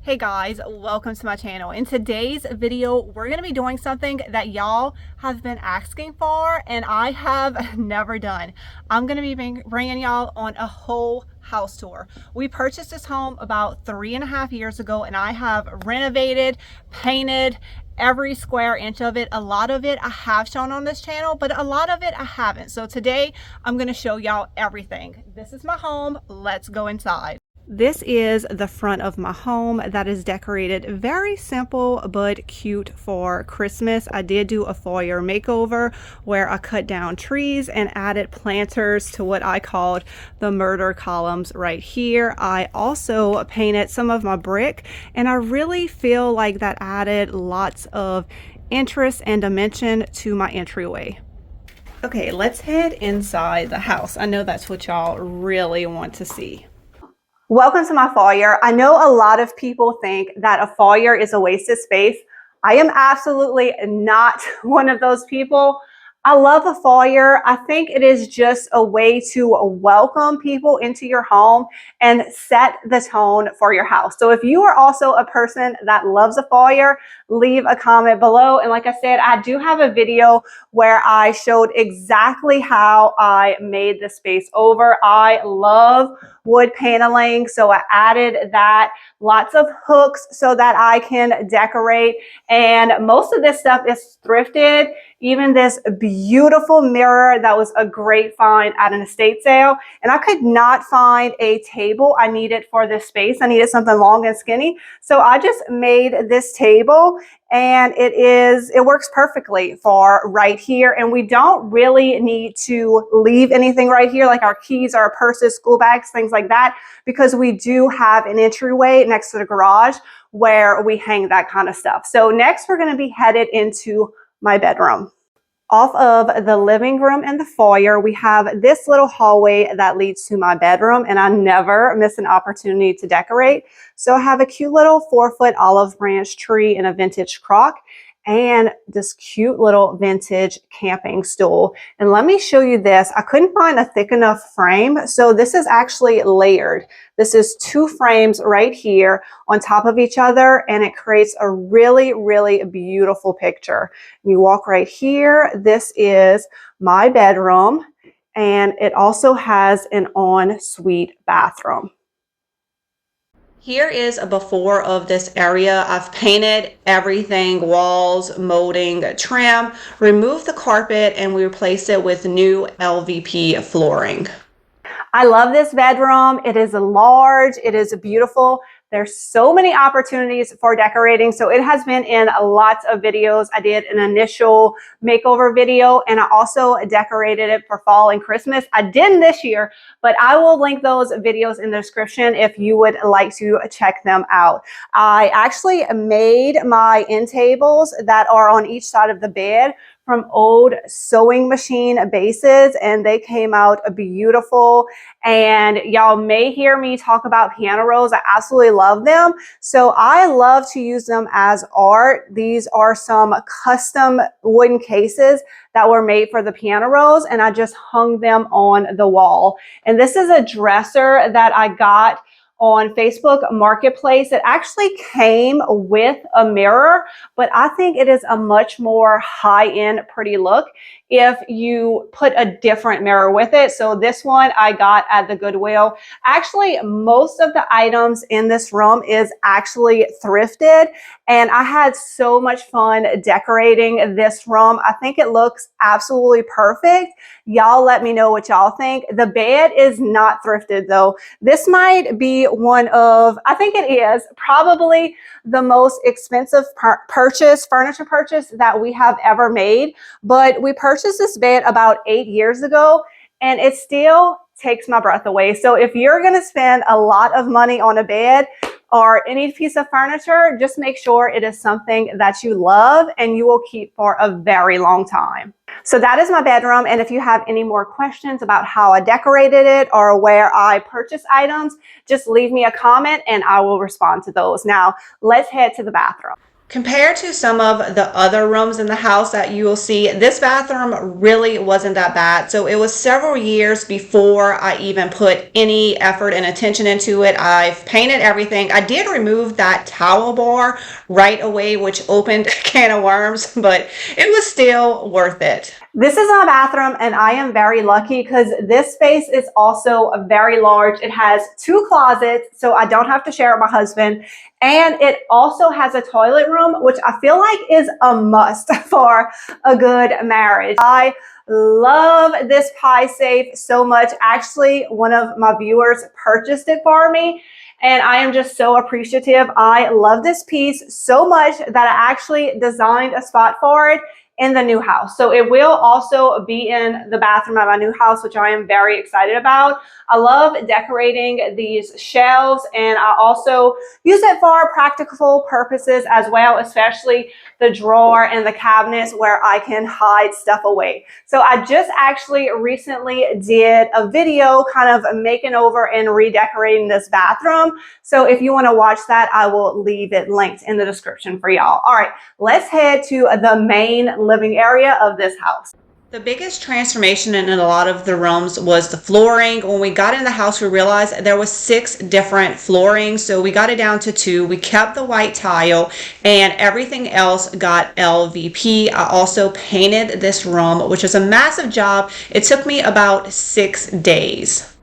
Hey guys, welcome to my channel. In today's video, we're going to be doing something that y'all have been asking for and I have never done. I'm going to be bringing y'all on a whole house tour. We purchased this home about 3.5 years ago and I have renovated, painted every square inch of it. A lot of it I have shown on this channel, but a lot of it I haven't. So today I'm going to show y'all everything. This is my home. Let's go inside. This is the front of my home that is decorated very simple but cute for Christmas. I did do a foyer makeover where I cut down trees and added planters to what I called the murder columns right here. I also painted some of my brick and I really feel like that added lots of interest and dimension to my entryway. Okay, let's head inside the house. I know that's what y'all really want to see. Welcome to my foyer. I know a lot of people think that a foyer is a wasted space. I am absolutely not one of those people. I love a foyer. I think it is just a way to welcome people into your home and set the tone for your house. So if you are also a person that loves a foyer, leave a comment below. And like I said, I do have a video where I showed exactly how I made the space over. I love wood paneling, so I added that, lots of hooks so that I can decorate, and most of this stuff is thrifted. Even this beautiful mirror that was a great find at an estate sale, and I could not find a table I needed for this space. I needed something long and skinny, so I just made this table, and it works perfectly for right here. And we don't really need to leave anything right here, like our keys, our purses, school bags, things like that, because we do have an entryway next to the garage where we hang that kind of stuff. So next we're going to be headed into my bedroom. Off of the living room and the foyer, we have this little hallway that leads to my bedroom, and I never miss an opportunity to decorate. So I have a cute little 4-foot olive branch tree in a vintage crock and this cute little vintage camping stool. And let me show you this. I couldn't find a thick enough frame, so this is actually layered. This is 2 frames right here on top of each other, and it creates a really, really beautiful picture. You walk right here. This is my bedroom, and it also has an ensuite bathroom. Here is a before of this area. I've painted everything, walls, molding, trim, removed the carpet, and we replaced it with new LVP flooring. I love this bedroom. It is large. It is beautiful. There's so many opportunities for decorating. So it has been in lots of videos. I did an initial makeover video and I also decorated it for fall and Christmas. I didn't this year, but I will link those videos in the description if you would like to check them out. I actually made my end tables that are on each side of the bed from old sewing machine bases, and they came out beautiful. And y'all may hear me talk about piano rolls. I absolutely love them. So I love to use them as art. These are some custom wooden cases that were made for the piano rolls, and I just hung them on the wall. And this is a dresser that I got on Facebook Marketplace. It actually came with a mirror, but I think it is a much more high-end pretty look if you put a different mirror with it. So this one I got at the Goodwill. Actually, most of the items in this room is actually thrifted, and I had so much fun decorating this room. I think it looks absolutely perfect. Y'all let me know what y'all think. The bed is not thrifted though. This might be one of, I think it is probably the most expensive furniture purchase that we have ever made. But we purchased this bed about 8 years ago and it still takes my breath away. So if you're going to spend a lot of money on a bed or any piece of furniture, just make sure it is something that you love and you will keep for a very long time. So that is my bedroom, and if you have any more questions about how I decorated it or where I purchased items, just leave me a comment and I will respond to those. Now, let's head to the bathroom. Compared to some of the other rooms in the house that you will see, this bathroom really wasn't that bad. So it was several years before I even put any effort and attention into it. I've painted everything. I did remove that towel bar right away, which opened a can of worms, but it was still worth it. This is my bathroom, and I am very lucky because this space is also very large. It has 2 closets, so I don't have to share with my husband. And it also has a toilet room, which I feel like is a must for a good marriage. I love this pie safe so much. Actually, one of my viewers purchased it for me, and I am just so appreciative. I love this piece so much that I actually designed a spot for it in the new house. So it will also be in the bathroom at my new house, which I am very excited about. I love decorating these shelves, and I also use it for practical purposes as well, especially the drawer and the cabinets where I can hide stuff away. So I just actually recently did a video kind of making over and redecorating this bathroom. So if you want to watch that, I will leave it linked in the description for y'all. All right, let's head to the main living area of this house. The biggest transformation in a lot of the rooms was the flooring. When we got in the house, we realized there was 6 different floorings. So we got it down to 2. We kept the white tile and everything else got LVP. I also painted this room, which is a massive job. It took me about 6 days.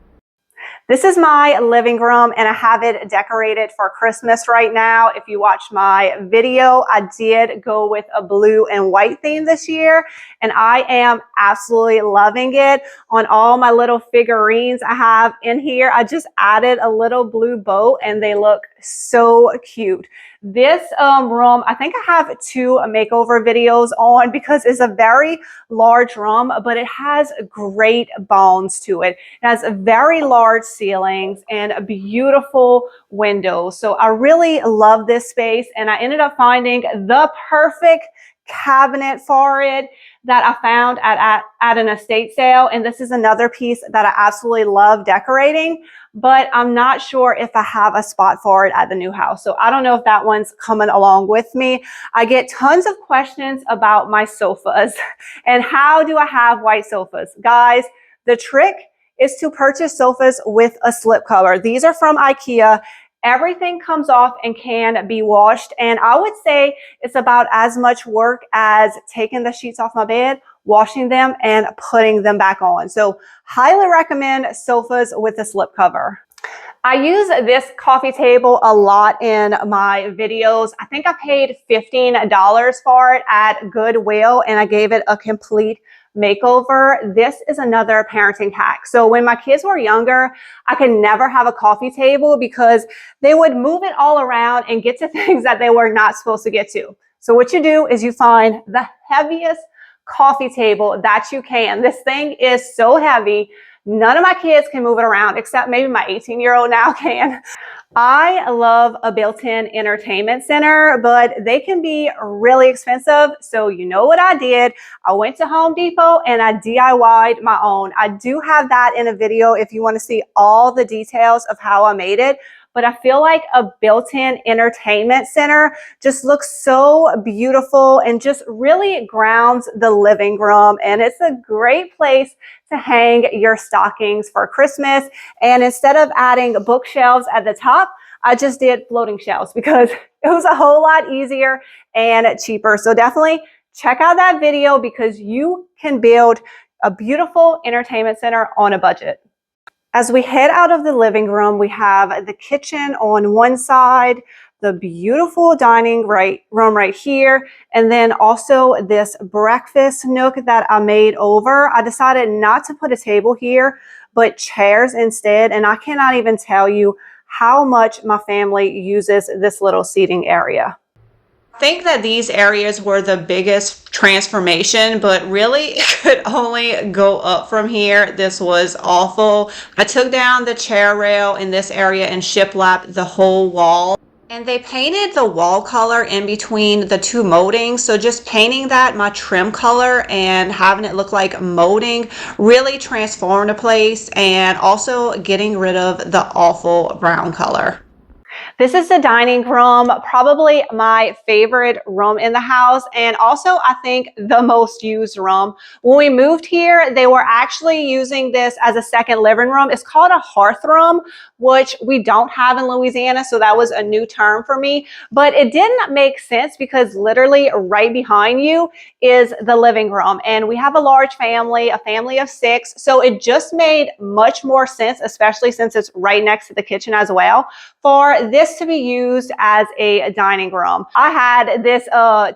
This is my living room, and I have it decorated for Christmas right now. If you watch my video, I did go with a blue and white theme this year, and I am absolutely loving it. On all my little figurines I have in here, I just added a little blue bow, and they look so cute. This room, I think I have 2 makeover videos on because it's a very large room, but it has great bones to it. It has a very large ceilings and a beautiful windows. So I really love this space, and I ended up finding the perfect cabinet for it that I found at an estate sale. And this is another piece that I absolutely love decorating, but I'm not sure if I have a spot for it at the new house. So I don't know if that one's coming along with me. I get tons of questions about my sofas and how do I have white sofas? Guys, the trick is to purchase sofas with a slip cover. These are from IKEA. Everything comes off and can be washed. And I would say it's about as much work as taking the sheets off my bed, washing them, and putting them back on. So highly recommend sofas with a slip cover. I use this coffee table a lot in my videos. I think I paid $15 for it at Goodwill, and I gave it a complete makeover. This is another parenting hack. So when my kids were younger, I could never have a coffee table because they would move it all around and get to things that they were not supposed to get to. So what you do is you find the heaviest coffee table that you can. This thing is so heavy. None of my kids can move it around except maybe my 18-year-old now can. I love a built-in entertainment center, but they can be really expensive. So you know what I did? I went to Home Depot and I DIY'd my own. I do have that in a video if you want to see all the details of how I made it. But I feel like a built-in entertainment center just looks so beautiful and just really grounds the living room. And it's a great place to hang your stockings for Christmas. And instead of adding bookshelves at the top, I just did floating shelves because it was a whole lot easier and cheaper. So definitely check out that video because you can build a beautiful entertainment center on a budget. As we head out of the living room, we have the kitchen on one side, the beautiful dining room right here, and then also this breakfast nook that I made over. I decided not to put a table here, but chairs instead, and I cannot even tell you how much my family uses this little seating area. I think that these areas were the biggest transformation, but really it could only go up from here. This was awful. I took down the chair rail in this area and shiplapped the whole wall. And they painted the wall color in between the 2 moldings. So just painting that my trim color and having it look like molding really transformed the place, and also getting rid of the awful brown color. This is the dining room, probably my favorite room in the house, and also I think the most used room. When we moved here, they were actually using this as a second living room. It's called a hearth room, which we don't have in Louisiana, so that was a new term for me. But it didn't make sense because literally right behind you is the living room, and we have a large family, a family of 6, so it just made much more sense, especially since it's right next to the kitchen as well, for this to be used as a dining room. I had this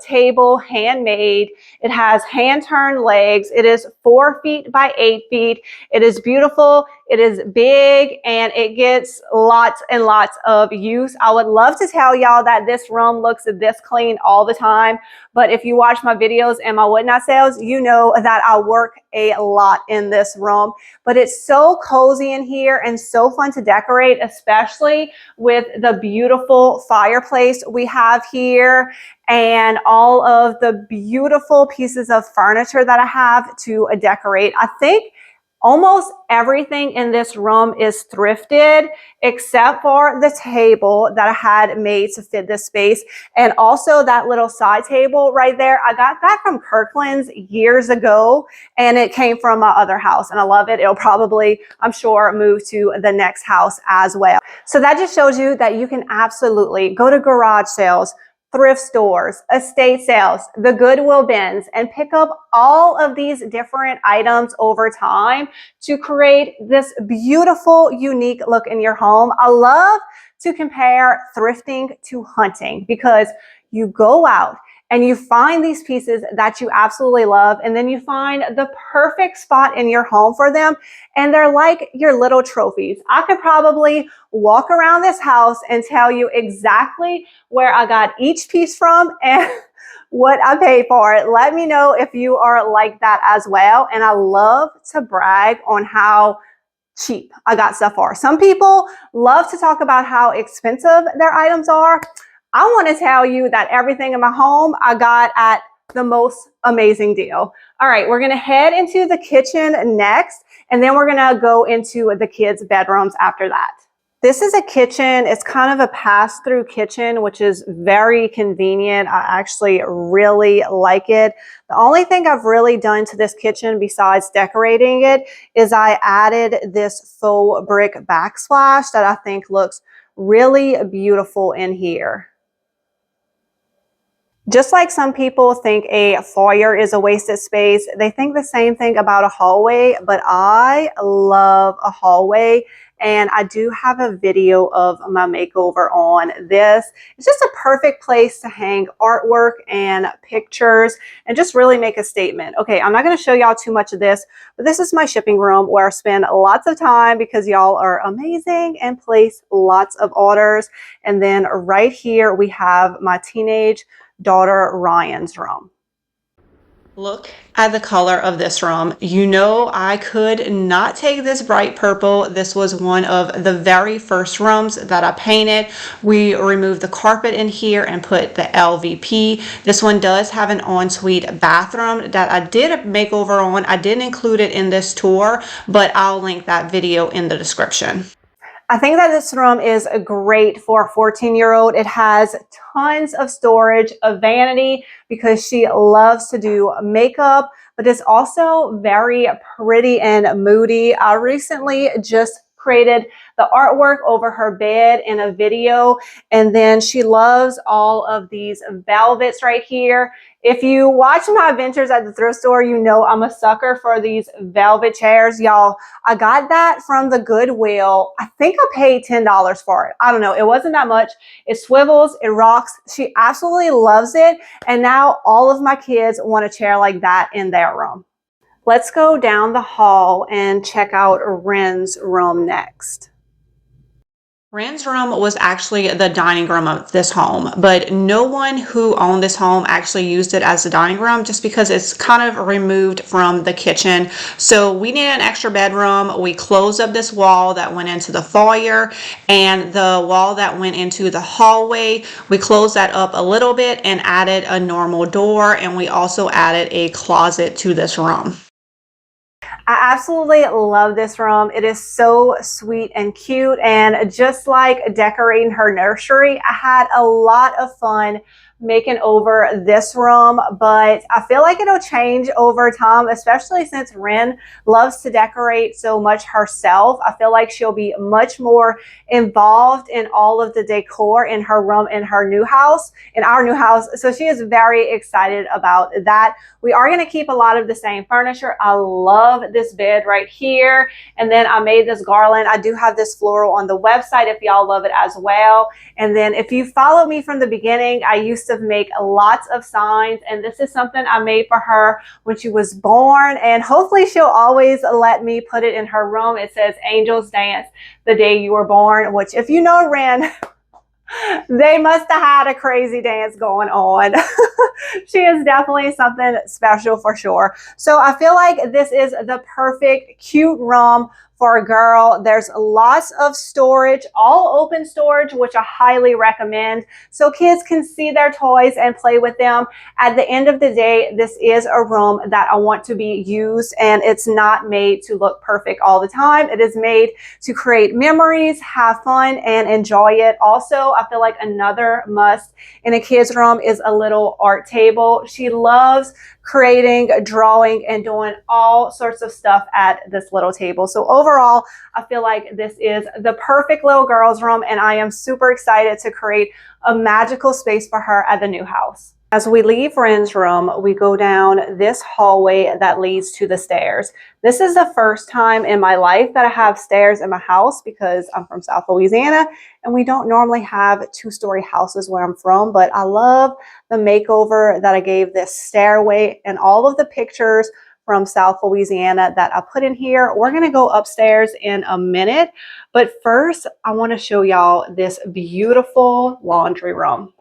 table handmade. It has hand-turned legs. It is 4 feet by 8 feet. It is beautiful. It is big, and it gets lots and lots of use. I would love to tell y'all that this room looks this clean all the time, but if you watch my videos and my whatnot sales, you know that I work a lot in this room. But it's so cozy in here and so fun to decorate, especially with the beautiful fireplace we have here and all of the beautiful pieces of furniture that I have to decorate. I think almost everything in this room is thrifted except for the table that I had made to fit this space, and also that little side table right there. I got that from Kirkland's years ago, and it came from my other house, and I love it. It'll probably, I'm sure, move to the next house as well. So that just shows you that you can absolutely go to garage sales, thrift stores, estate sales, the Goodwill bins, and pick up all of these different items over time to create this beautiful, unique look in your home. I love to compare thrifting to hunting because you go out and you find these pieces that you absolutely love, and then you find the perfect spot in your home for them, and they're like your little trophies. I could probably walk around this house and tell you exactly where I got each piece from and what I paid for it. Let me know if you are like that as well. And I love to brag on how cheap I got stuff for. Some people love to talk about how expensive their items are. I want to tell you that everything in my home I got at the most amazing deal. All right, we're going to head into the kitchen next, and then we're going to go into the kids' bedrooms after that. This is a kitchen. It's kind of a pass-through kitchen, which is very convenient. I actually really like it. The only thing I've really done to this kitchen besides decorating it is I added this faux brick backsplash that I think looks really beautiful in here. Just like some people think a foyer is a wasted space, they think the same thing about a hallway, but I love a hallway, and I do have a video of my makeover on this. It's just a perfect place to hang artwork and pictures and just really make a statement. Okay, I'm not going to show y'all too much of this, but this is my shipping room where I spend lots of time because y'all are amazing and place lots of orders. And then right here we have my teenage daughter Ryan's room. Look at the color of this room. You know, I could not take this bright purple. This was one of the very first rooms that I painted. We removed the carpet in here and put the LVP. This one does have an ensuite bathroom that I did a makeover on. I didn't include it in this tour, but I'll link that video in the description. I think that this room is great for a 14-year-old. It has tons of storage, a vanity because she loves to do makeup, but it's also very pretty and moody. I recently just created the artwork over her bed in a video, and then she loves all of these velvets right here. If you watch my adventures at the thrift store, you know I'm a sucker for these velvet chairs. Y'all, I got that from the Goodwill. I think I paid $10 for it. I don't know. It wasn't that much. It swivels. It rocks. She absolutely loves it. And now all of my kids want a chair like that in their room. Let's go down the hall and check out Ren's room next. Ren's room was actually the dining room of this home, but no one who owned this home actually used it as a dining room just because it's kind of removed from the kitchen. So we needed an extra bedroom. We closed up this wall that went into the foyer and the wall that went into the hallway. We closed that up a little bit and added a normal door, and we also added a closet to this room. I absolutely love this room. It is so sweet and cute. And just like decorating her nursery, I had a lot of fun making over this room, but I feel like it'll change over time, especially since Ren loves to decorate so much herself. I feel like she'll be much more involved in all of the decor in her room in her new house, in our new house. So she is very excited about that. We are going to keep a lot of the same furniture. I love this bed right here. And then I made this garland. I do have this floral on the website if y'all love it as well. And then if you follow me from the beginning, I used to make lots of signs. And this is something I made for her when she was born. And hopefully she'll always let me put it in her room. It says Angels Dance the Day You Were Born, which if you know Ren, they must have had a crazy dance going on. She is definitely something special for sure. So I feel like this is the perfect cute room for a girl. There's lots of storage, all open storage, which I highly recommend, so kids can see their toys and play with them. At the end of the day, this is a room that I want to be used, and it's not made to look perfect all the time. It is made to create memories, have fun, and enjoy it. Also, I feel like another must in a kid's room is a little art table. She loves creating, drawing, and doing all sorts of stuff at this little table. So overall, I feel like this is the perfect little girl's room, and I am super excited to create a magical space for her at the new house. As we leave Ren's room, we go down this hallway that leads to the stairs. This is the first time in my life that I have stairs in my house because I'm from South Louisiana and we don't normally have two-story houses where I'm from, but I love the makeover that I gave this stairway and all of the pictures from South Louisiana that I put in here. We're gonna go upstairs in a minute, but first I wanna show y'all this beautiful laundry room.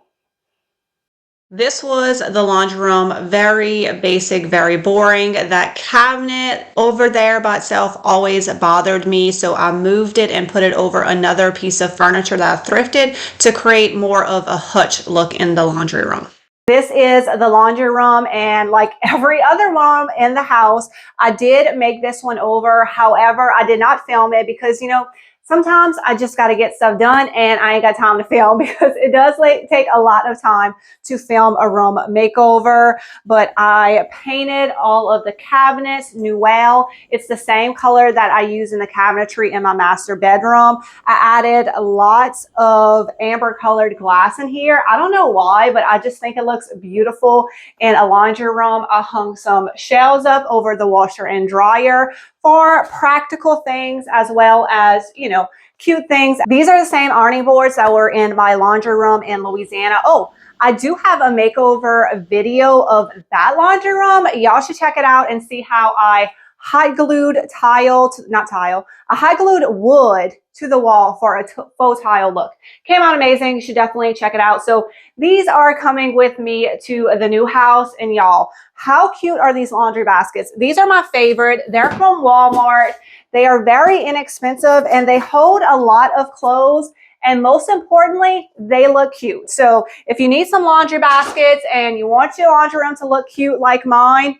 This was the laundry room, very basic, very boring. That cabinet over there by itself always bothered me, so I moved it and put it over another piece of furniture that I thrifted to create more of a hutch look in the laundry room. This is the laundry room, and like every other room in the house, I did make this one over. However, I did not film it because, you know, sometimes I just got to get stuff done and I ain't got time to film because it does take a lot of time to film a room makeover. But I painted all of the cabinets Nuelle. It's the same color that I use in the cabinetry in my master bedroom. I added lots of amber colored glass in here. I don't know why, but I just think it looks beautiful in a laundry room. I hung some shelves up over the washer and dryer for practical things as well as, you know, cute things. These are the same ironing boards that were in my laundry room in Louisiana. Oh, I do have a makeover video of that laundry room. Y'all should check it out and see how I hot glued I hot glued wood to the wall for a faux tile look. Came out amazing. You should definitely check it out. So these are coming with me to the new house, and y'all, how cute are these laundry baskets? These are my favorite. They're from Walmart. They are very inexpensive and they hold a lot of clothes. And most importantly, they look cute. So if you need some laundry baskets and you want your laundry room to look cute like mine,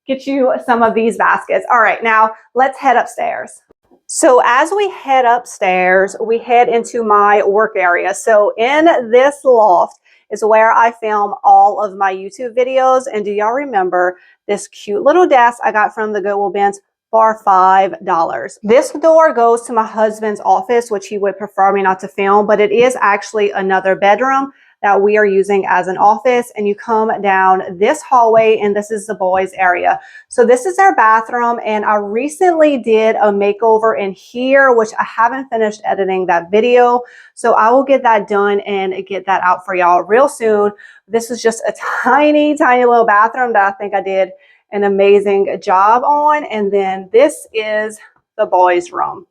get you some of these baskets. All right, now let's head upstairs. So as we head upstairs, we head into my work area. So in this loft is where I film all of my YouTube videos. And do y'all remember this cute little desk I got from the Goodwill bins for $5? This door goes to my husband's office, which he would prefer me not to film, but it is actually another bedroom that we are using as an office. And you come down this hallway and this is the boys area. So this is our bathroom, and I recently did a makeover in here, which I haven't finished editing that video. So I will get that done and get that out for y'all real soon. This is just a tiny, tiny little bathroom that I think I did an amazing job on. And then this is the boys' room.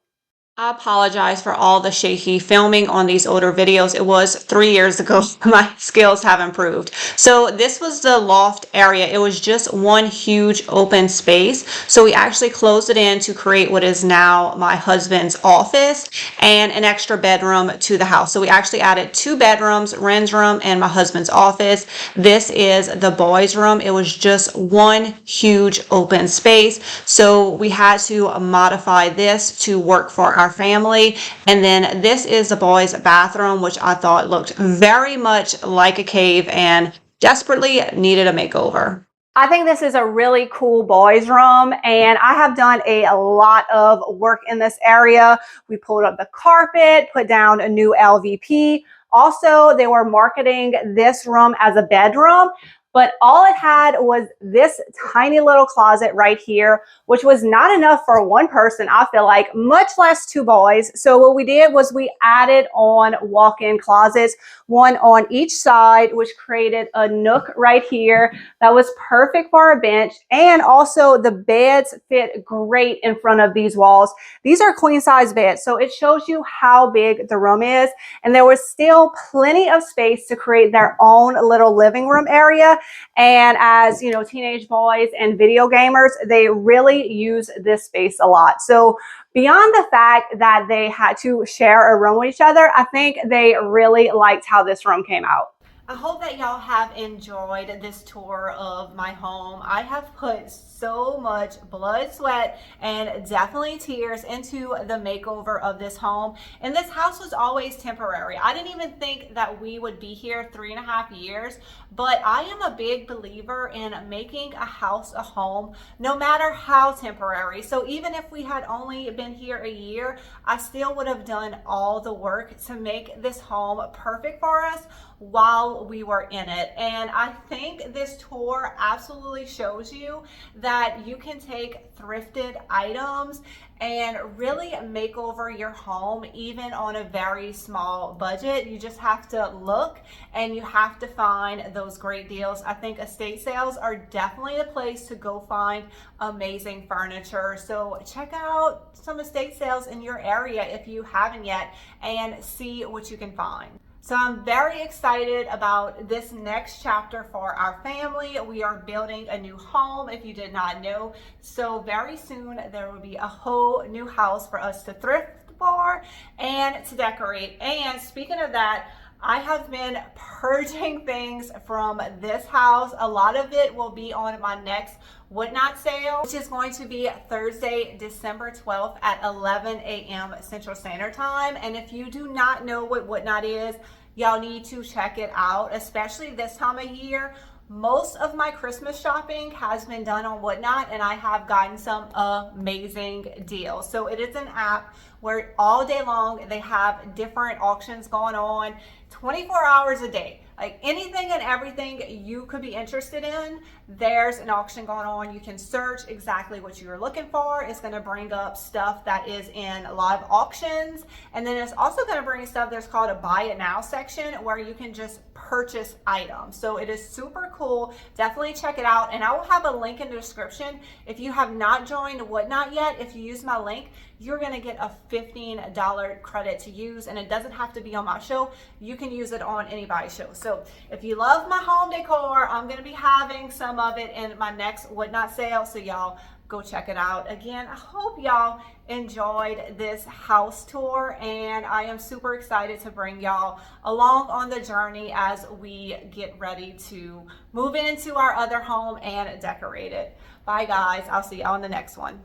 I apologize for all the shaky filming on these older videos. It was 3 years ago. My skills have improved. So this was the loft area. It was just one huge open space. So we actually closed it in to create what is now my husband's office and an extra bedroom to the house. So we actually added 2 bedrooms, Ren's room and my husband's office. This is the boys' room. It was just one huge open space. So we had to modify this to work for our family. And then this is the boys' bathroom, which I thought looked very much like a cave and desperately needed a makeover. I think this is a really cool boys' room, and I have done a lot of work in this area. We pulled up the carpet, put down a new LVP. Also, they were marketing this room as a bedroom, but all it had was this tiny little closet right here, which was not enough for one person, I feel like, much less 2 boys. So what we did was we added on walk-in closets, one on each side, which created a nook right here that was perfect for a bench. And also the beds fit great in front of these walls. These are queen size beds, so it shows you how big the room is. And there was still plenty of space to create their own little living room area. And as you know, teenage boys and video gamers, they really use this space a lot. So beyond the fact that they had to share a room with each other, I think they really liked how this room came out. I hope that y'all have enjoyed this tour of my home. I have put so much blood, sweat, and definitely tears into the makeover of this home. And this house was always temporary. I didn't even think that we would be here 3.5 years, but I am a big believer in making a house a home, no matter how temporary. So even if we had only been here a year, I still would have done all the work to make this home perfect for us while we were in it. And I think this tour absolutely shows you that you can take thrifted items and really make over your home even on a very small budget. You just have to look and you have to find those great deals. I think estate sales are definitely the place to go find amazing furniture. So check out some estate sales in your area if you haven't yet and see what you can find. So I'm very excited about this next chapter for our family. We are building a new home, if you did not know. So very soon there will be a whole new house for us to thrift for and to decorate. And speaking of that, I have been purging things from this house. A lot of it will be on my next Would Not sale, which is going to be Thursday, December 12th at 11 a.m. Central Standard Time. And if you do not know what Would Not is, y'all need to check it out, especially this time of year. Most of my Christmas shopping has been done on Whatnot, and I have gotten some amazing deals. So it is an app where all day long they have different auctions going on 24 hours a day. Like anything and everything you could be interested in, there's an auction going on. You can search exactly what you're looking for. It's going to bring up stuff that is in live auctions. And then it's also going to bring stuff that's called a buy it now section where you can just purchase items. So it is super cool. Definitely check it out. And I will have a link in the description. If you have not joined Whatnot yet, if you use my link, you're going to get a $15 credit to use, and it doesn't have to be on my show. You can use it on anybody's show. So if you love my home decor, I'm going to be having some of it in my next Whatnot sale. So y'all go check it out. Again, I hope y'all enjoyed this house tour, and I am super excited to bring y'all along on the journey as we get ready to move into our other home and decorate it. Bye guys. I'll see y'all in the next one.